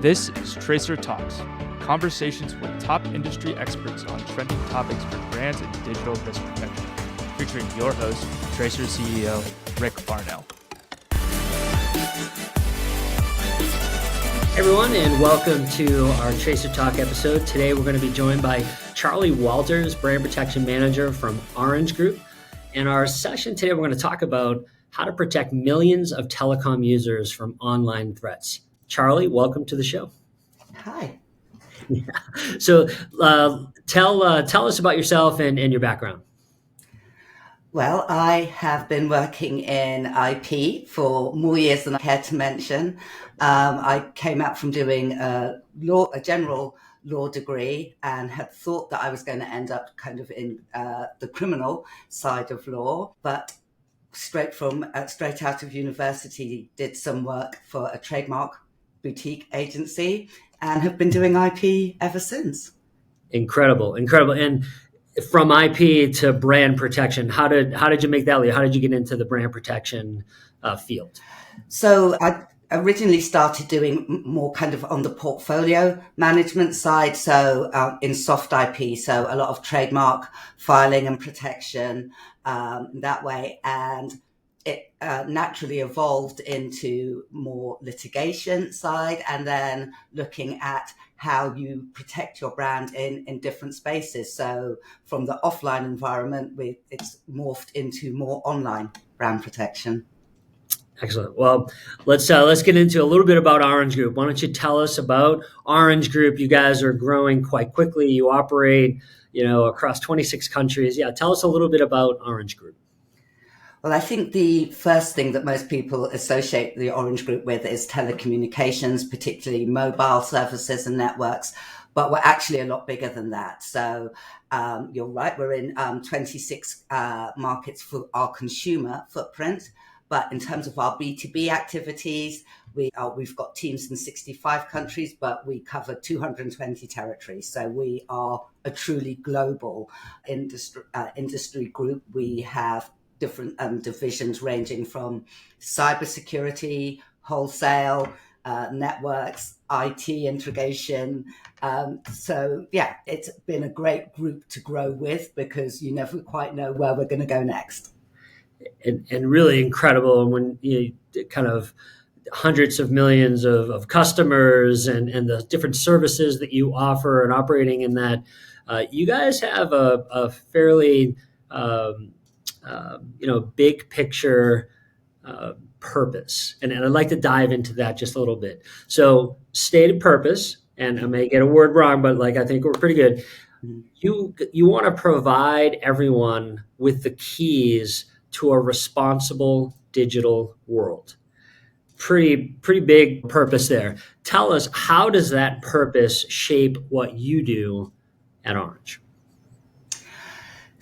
This is Tracer Talks, conversations with top industry experts on trending topics for brands and digital risk protection, featuring your host, Tracer CEO, Rick Farnell. Hey everyone, and welcome to our Tracer Talk episode. Today we're going to be joined by Charlie Walters, Brand Protection Manager from Orange Group. In our session today, we're going to talk about how to protect millions of telecom users from online threats. Charlie, welcome to the show. Hi. Yeah. So tell us about yourself and your background. Well, I have been working in IP for more years than I care to mention. I came out from doing a general law degree and had thought that I was going to end up kind of in the criminal side of law, but straight out of university, did some work for a trademark boutique agency and have been doing IP ever since. Incredible. And from IP to brand protection, how did you make that leap? How did you get into the brand protection field? So I originally started doing more kind of on the portfolio management side. So in soft IP, so a lot of trademark filing and protection that way. And it naturally evolved into more litigation side and then looking at how you protect your brand in different spaces. So from the offline environment, it's morphed into more online brand protection. Excellent. Well, let's get into a little bit about Orange Group. Why don't you tell us about Orange Group? You guys are growing quite quickly. You operate, across 26 countries. Yeah, tell us a little bit about Orange Group. Well, I think the first thing that most people associate the Orange Group with is telecommunications, particularly mobile services and networks, but we're actually a lot bigger than that. So you're right, we're in 26 markets for our consumer footprint, but in terms of our B2B activities, we've got teams in 65 countries, but we cover 220 territories. So we are a truly global industry group. We have different divisions ranging from cybersecurity, wholesale, networks, IT integration. So yeah, it's been a great group to grow with because you never quite know where we're going to go next. And really incredible when you kind of hundreds of millions of customers and the different services that you offer and operating in that, you guys have a fairly big picture purpose. And I'd like to dive into that just a little bit. So stated purpose, and I may get a word wrong, but I think we're pretty good. You want to provide everyone with the keys to a responsible digital world. Pretty big purpose there. Tell us, how does that purpose shape what you do at Orange?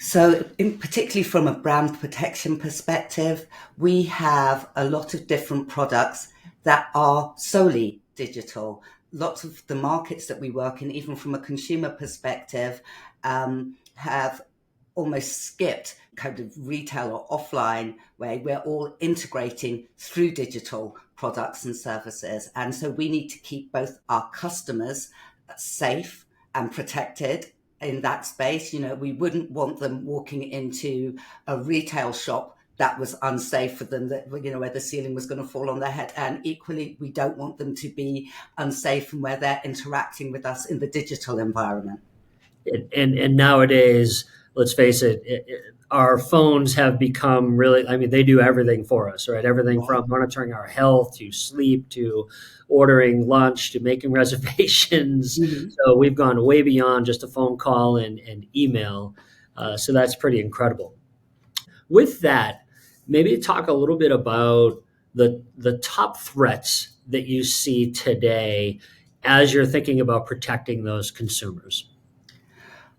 So particularly from a brand protection perspective, we have a lot of different products that are solely digital. Lots of the markets that we work in, even from a consumer perspective, have almost skipped kind of retail or offline, where we're all integrating through digital products and services. And so we need to keep both our customers safe and protected in that space. We wouldn't want them walking into a retail shop that was unsafe for them, that where the ceiling was going to fall on their head. And equally, we don't want them to be unsafe from where they're interacting with us in the digital environment. And nowadays, let's face it, our phones have become really, they do everything for us, right? Everything from monitoring our health to sleep to ordering lunch to making reservations. Mm-hmm. So we've gone way beyond just a phone call and email. So that's pretty incredible. With that, maybe talk a little bit about the top threats that you see today as you're thinking about protecting those consumers.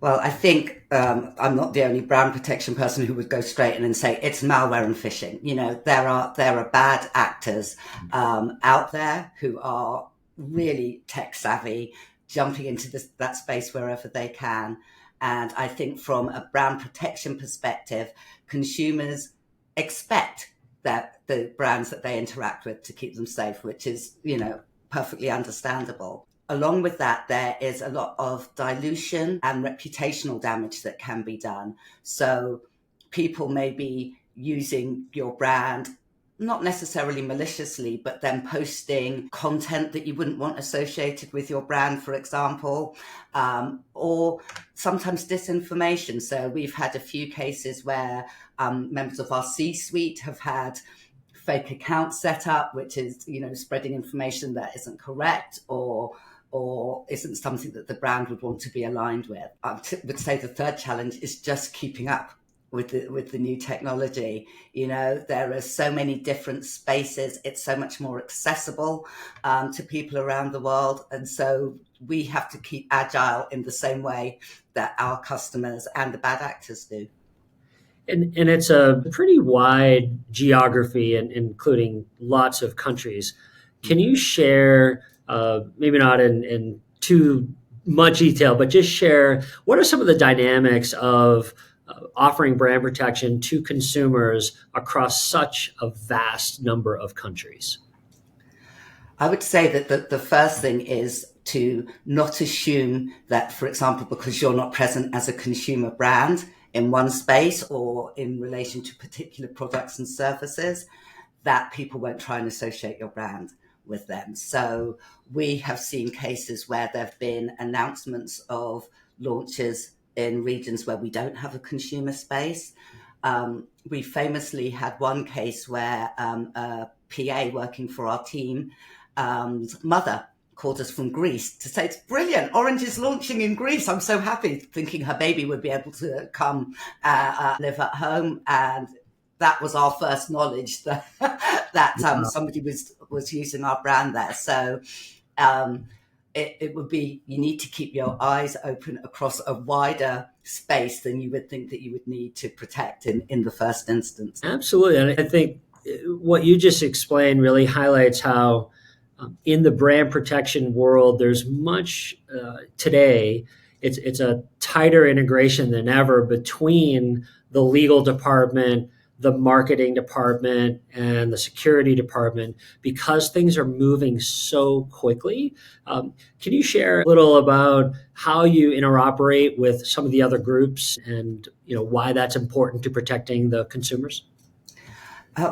Well, I think I'm not the only brand protection person who would go straight in and say it's malware and phishing. There are bad actors out there who are really tech savvy, jumping into that space wherever they can. And I think from a brand protection perspective, consumers expect that the brands that they interact with to keep them safe, which is, perfectly understandable. Along with that, there is a lot of dilution and reputational damage that can be done. So people may be using your brand, not necessarily maliciously, but then posting content that you wouldn't want associated with your brand, for example, or sometimes disinformation. So we've had a few cases where members of our C-suite have had fake accounts set up, which is, spreading information that isn't correct or isn't something that the brand would want to be aligned with. I would say the third challenge is just keeping up with the new technology. There are so many different spaces. It's so much more accessible to people around the world. And so we have to keep agile in the same way that our customers and the bad actors do. And it's a pretty wide geography, and including lots of countries. Can you share, maybe not in too much detail, but just share what are some of the dynamics of offering brand protection to consumers across such a vast number of countries? I would say that the first thing is to not assume that, for example, because you're not present as a consumer brand in one space or in relation to particular products and services, that people won't try and associate your brand with them. So we have seen cases where there have been announcements of launches in regions where we don't have a consumer space. We famously had one case where a PA working for our team, mother called us from Greece to say, it's brilliant, Orange is launching in Greece. I'm so happy, thinking her baby would be able to come live at home. And that was our first knowledge that somebody was using our brand there. So it would be, you need to keep your eyes open across a wider space than you would think that you would need to protect in the first instance. Absolutely. And I think what you just explained really highlights how in the brand protection world, there's much today. It's a tighter integration than ever between the legal department, the marketing department, and the security department, because things are moving so quickly. Can you share a little about how you interoperate with some of the other groups and why that's important to protecting the consumers?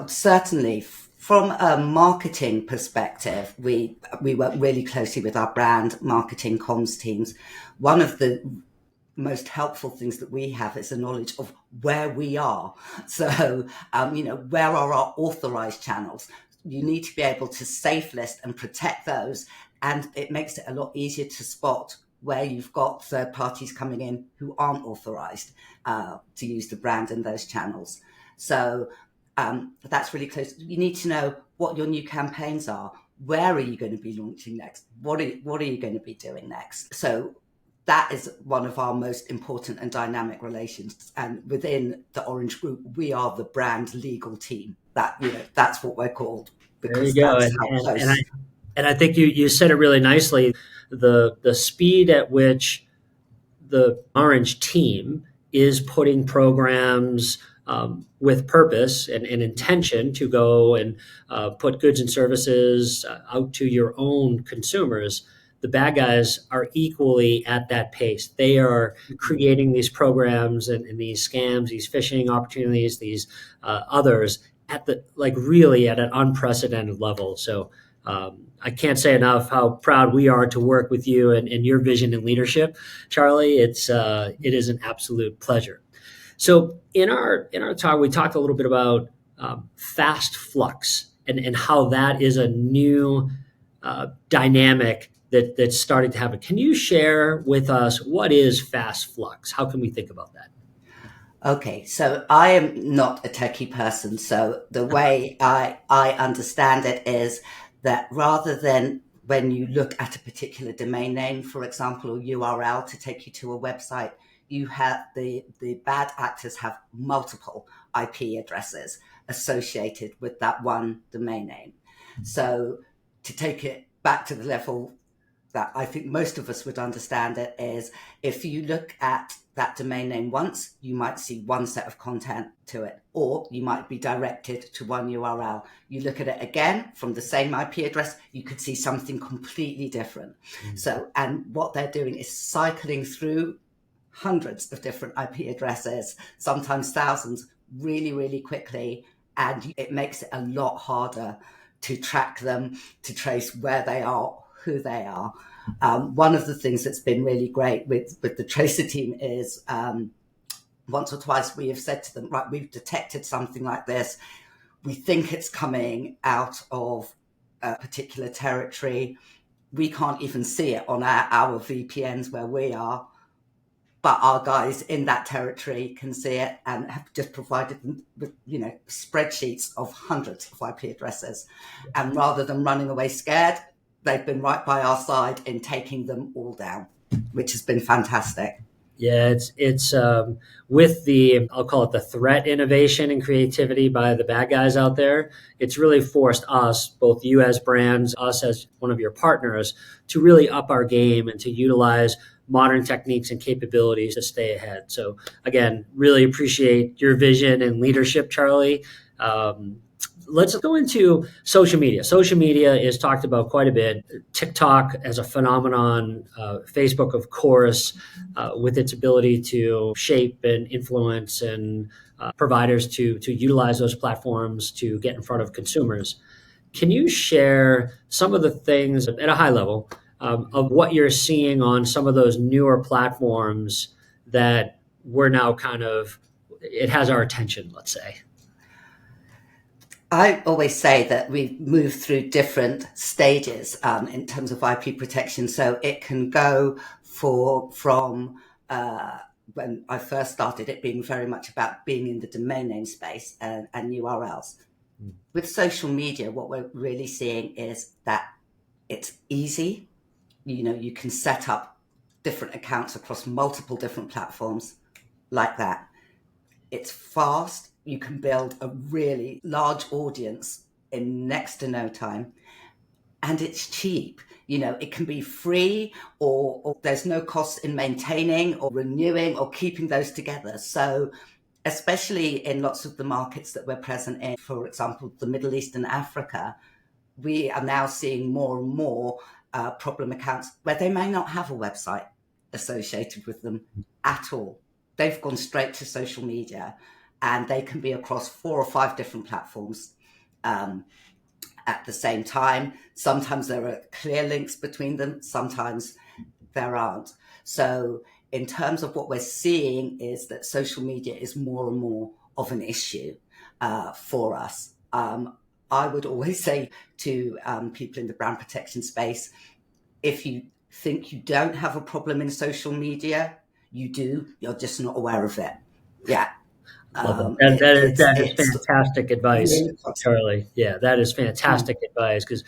Certainly. From a marketing perspective, we work really closely with our brand marketing comms teams. One of the most helpful things that we have is a knowledge of where we are. So, where are our authorized channels? You need to be able to safe list and protect those. And it makes it a lot easier to spot where you've got third parties coming in who aren't authorized to use the brand in those channels. So that's really close. You need to know what your new campaigns are. Where are you going to be launching next? What are you going to be doing next? So that is one of our most important and dynamic relations. And within the Orange Group, we are the brand legal team. That's what we're called. There you go. And I think you said it really nicely. The speed at which the Orange team is putting programs with purpose and intention to go and put goods and services out to your own consumers, the bad guys are equally at that pace. They are creating these programs and these scams, these phishing opportunities, these others at really at an unprecedented level. So I can't say enough how proud we are to work with you and your vision and leadership, Charlie. It is an absolute pleasure. So in our talk, we talked a little bit about Fast Flux and how that is a new dynamic that's starting to happen. Can you share with us what is Fast Flux? How can we think about that? Okay, so I am not a techie person. So the way I understand it is that rather than when you look at a particular domain name, for example, or URL to take you to a website, you have the bad actors have multiple IP addresses associated with that one domain name. So to take it back to the level that I think most of us would understand it is, if you look at that domain name once, you might see one set of content to it, or you might be directed to one URL. You look at it again from the same IP address, you could see something completely different. So, and what they're doing is cycling through hundreds of different IP addresses, sometimes thousands, really, really quickly. And it makes it a lot harder to track them, to trace where they are, who they are. One of the things that's been really great with the Tracer team is once or twice we have said to them, right, we've detected something like this. We think it's coming out of a particular territory. We can't even see it on our VPNs where we are, but our guys in that territory can see it, and have just provided them with, spreadsheets of hundreds of IP addresses. And rather than running away scared, they've been right by our side in taking them all down, which has been fantastic. Yeah, it's with the, I'll call it the threat innovation and creativity by the bad guys out there. It's really forced us, both you as brands, us as one of your partners, to really up our game and to utilize modern techniques and capabilities to stay ahead. So again, really appreciate your vision and leadership, Charlie. Let's go into social media. Social media is talked about quite a bit. TikTok as a phenomenon, Facebook, of course, with its ability to shape and influence and providers to utilize those platforms to get in front of consumers. Can you share some of the things at a high level of what you're seeing on some of those newer platforms that we're now it has our attention, let's say? I always say that we move through different stages in terms of IP protection. So it can go from when I first started, it being very much about being in the domain name space and URLs. With social media, what we're really seeing is that it's easy. You can set up different accounts across multiple different platforms like that. It's fast. You can build a really large audience in next to no time. And it's cheap. It can be free, or there's no cost in maintaining or renewing or keeping those together. So especially in lots of the markets that we're present in, for example, the Middle East and Africa, we are now seeing more and more problem accounts where they may not have a website associated with them at all. They've gone straight to social media, and they can be across 4 or 5 different platforms at the same time. Sometimes there are clear links between them, sometimes there aren't. So in terms of what we're seeing is that social media is more and more of an issue for us. I would always say to people in the brand protection space, if you think you don't have a problem in social media, you do, you're just not aware of it. Yeah. That is fantastic advice, really Charlie. Yeah, that is fantastic advice, because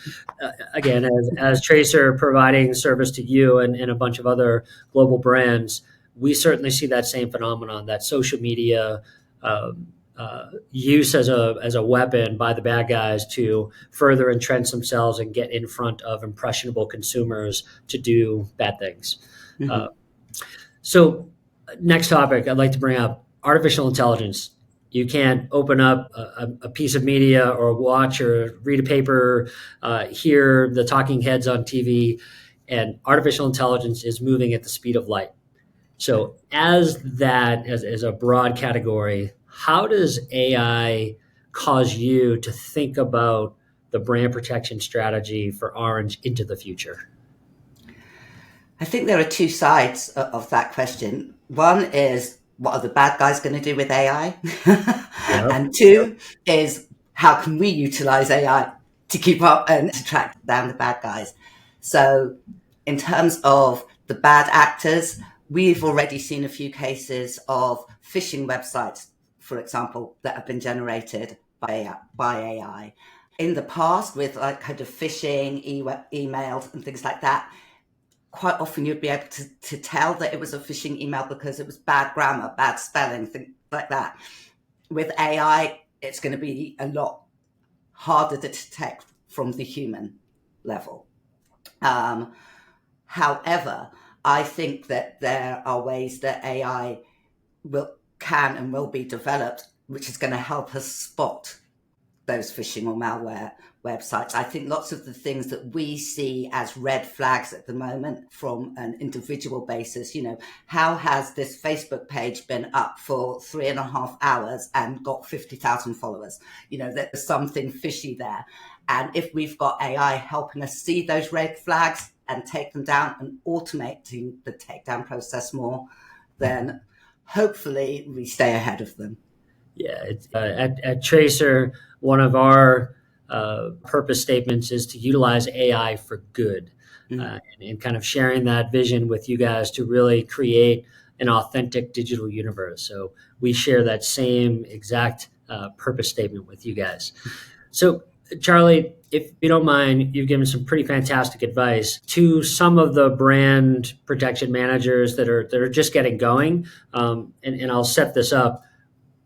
again, as Tracer providing service to you and a bunch of other global brands, we certainly see that same phenomenon, that social media use as a weapon by the bad guys to further entrench themselves and get in front of impressionable consumers to do bad things. So next topic I'd like to bring up: artificial intelligence. You can't open up a piece of media or watch or read a paper, hear the talking heads on TV, and artificial intelligence is moving at the speed of light. So as a broad category, how does AI cause you to think about the brand protection strategy for Orange into the future? I think there are 2 sides of that question. One is, what are the bad guys going to do with AI? And 2 is, how can we utilize AI to keep up and to track down the bad guys? So in terms of the bad actors, we've already seen a few cases of phishing websites, for example, that have been generated by AI. In the past, with kind of phishing, emails and things like that, quite often you'd be able to tell that it was a phishing email because it was bad grammar, bad spelling, things like that. With AI, it's going to be a lot harder to detect from the human level. However, I think that there are ways that AI can and will be developed, which is going to help us spot those phishing or malware websites. I think lots of the things that we see as red flags at the moment from an individual basis, how has this Facebook page been up for 3.5 hours and got 50,000 followers? There's something fishy there. And if we've got AI helping us see those red flags and take them down and automating the takedown process more, then hopefully we stay ahead of them. Yeah, at Tracer, one of our purpose statements is to utilize AI for good, and kind of sharing that vision with you guys to really create an authentic digital universe. So we share that same exact purpose statement with you guys. So Charlie, if you don't mind, you've given some pretty fantastic advice to some of the brand protection managers that are just getting going. And I'll set this up.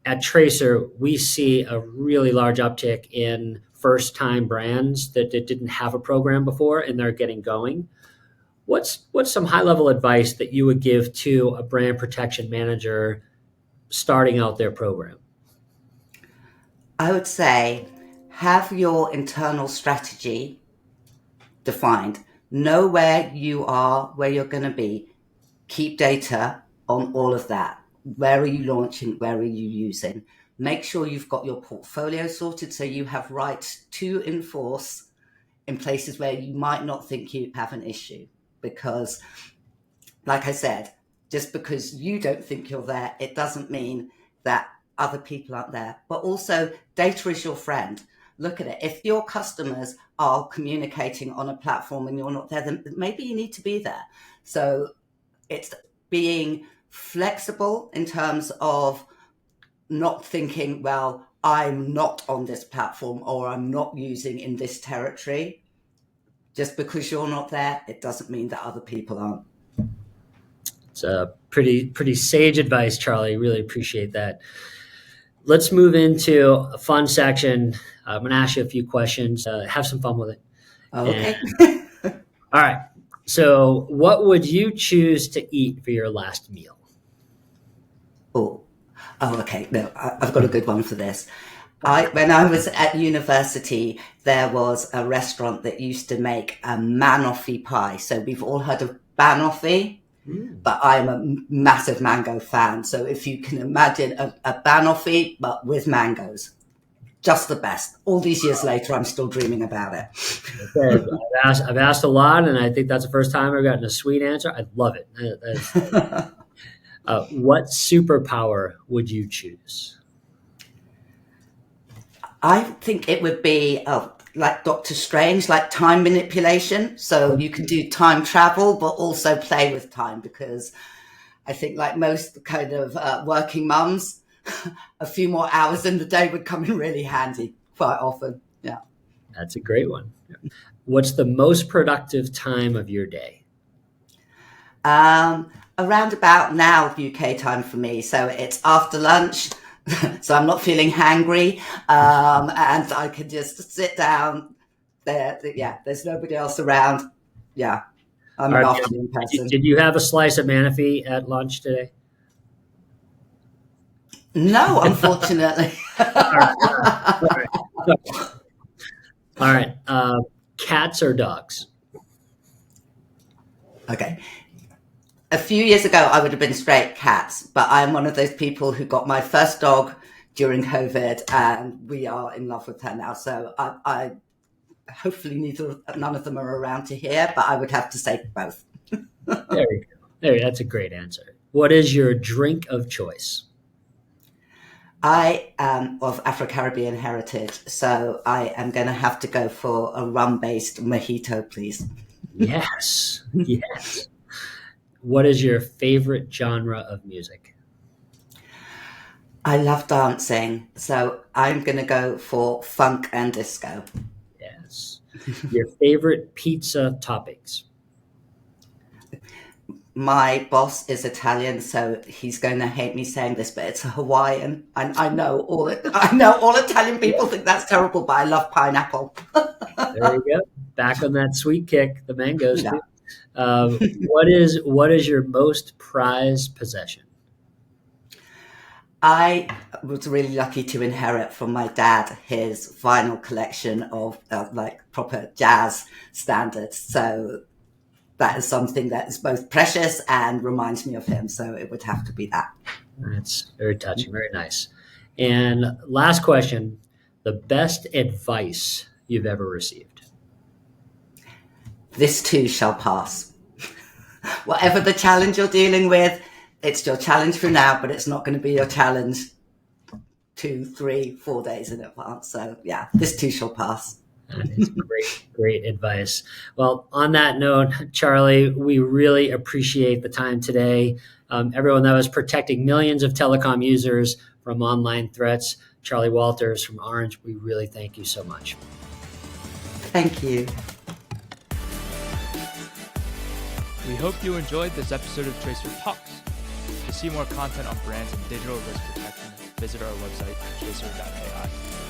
At Tracer, we see a really large uptick in first-time brands that didn't have a program before, and they're getting going. What's some high-level advice that you would give to a brand protection manager starting out their program? I would say have your internal strategy defined. Know where you are, where you're going to be. Keep data on all of that. Where are you launching? Where are you using? Make sure you've got your portfolio sorted so you have rights to enforce in places where you might not think you have an issue. Because, like I said, just because you don't think you're there, it doesn't mean that other people aren't there. But also, data is your friend. Look at it. If your customers are communicating on a platform and you're not there, then maybe you need to be there. So it's being flexible in terms of not thinking, well, I'm not on this platform or I'm not using in this territory. Just because you're not there, it doesn't mean that other people aren't. It's a pretty sage advice, Charlie. Really appreciate that. Let's move into a fun section. I'm going to ask you a few questions. Have some fun with it. Okay. All right. So what would you choose to eat for your last meal? Oh, okay. No, I've got a good one for this. When I was at university, there was a restaurant that used to make a banoffee pie. So we've all heard of banoffee, but I'm a massive mango fan. So if you can imagine a banoffee, but with mangoes, just the best. All these years later, I'm still dreaming about it. Okay. I've asked a lot, and I think that's the first time I've gotten a sweet answer. I love it. What superpower would you choose? I think it would be like Doctor Strange, like time manipulation. So you can do time travel, but also play with time, because I think like most kind of working mums, a few more hours in the day would come in really handy quite often. Yeah. That's a great one. What's the most productive time of your day? Around about now UK time for me. So it's after lunch. So I'm not feeling hangry, and I can just sit down there. Yeah, there's nobody else around. Yeah, I'm an afternoon person. Did you have a slice of Manafee at lunch today? No, unfortunately. All right. Cats or dogs? Okay. A few years ago, I would have been straight cats, but I'm one of those people who got my first dog during COVID, and we are in love with her now. So I hopefully none of them are around to hear, but I would have to say both. There you go. That's a great answer. What is your drink of choice? I am of Afro-Caribbean heritage, so I am going to have to go for a rum-based mojito, please. Yes. Yes. What is your favorite genre of music? I love dancing, so I'm going to go for funk and disco. Yes. Your favorite pizza toppings? My boss is Italian, so he's going to hate me saying this, but it's a Hawaiian. And I know all Italian people think that's terrible, but I love pineapple. There you go. Back on that sweet kick, the mangoes. Yeah. Too. What is your most prized possession? I was really lucky to inherit from my dad his vinyl collection of like proper jazz standards. So that is something that is both precious and reminds me of him. So it would have to be that. That's very touching, very nice. And last question, the best advice you've ever received? This too shall pass. Whatever the challenge you're dealing with, it's your challenge for now, but it's not going to be your challenge 2, 3, 4 days in advance. So yeah, this too shall pass. That is great advice. Well, on that note, Charlie, we really appreciate the time today. Everyone that was protecting millions of telecom users from online threats, Charlie Walters from Orange, we really thank you so much. Thank you. We hope you enjoyed this episode of Tracer Talks. To see more content on brands and digital risk protection, visit our website, tracer.ai.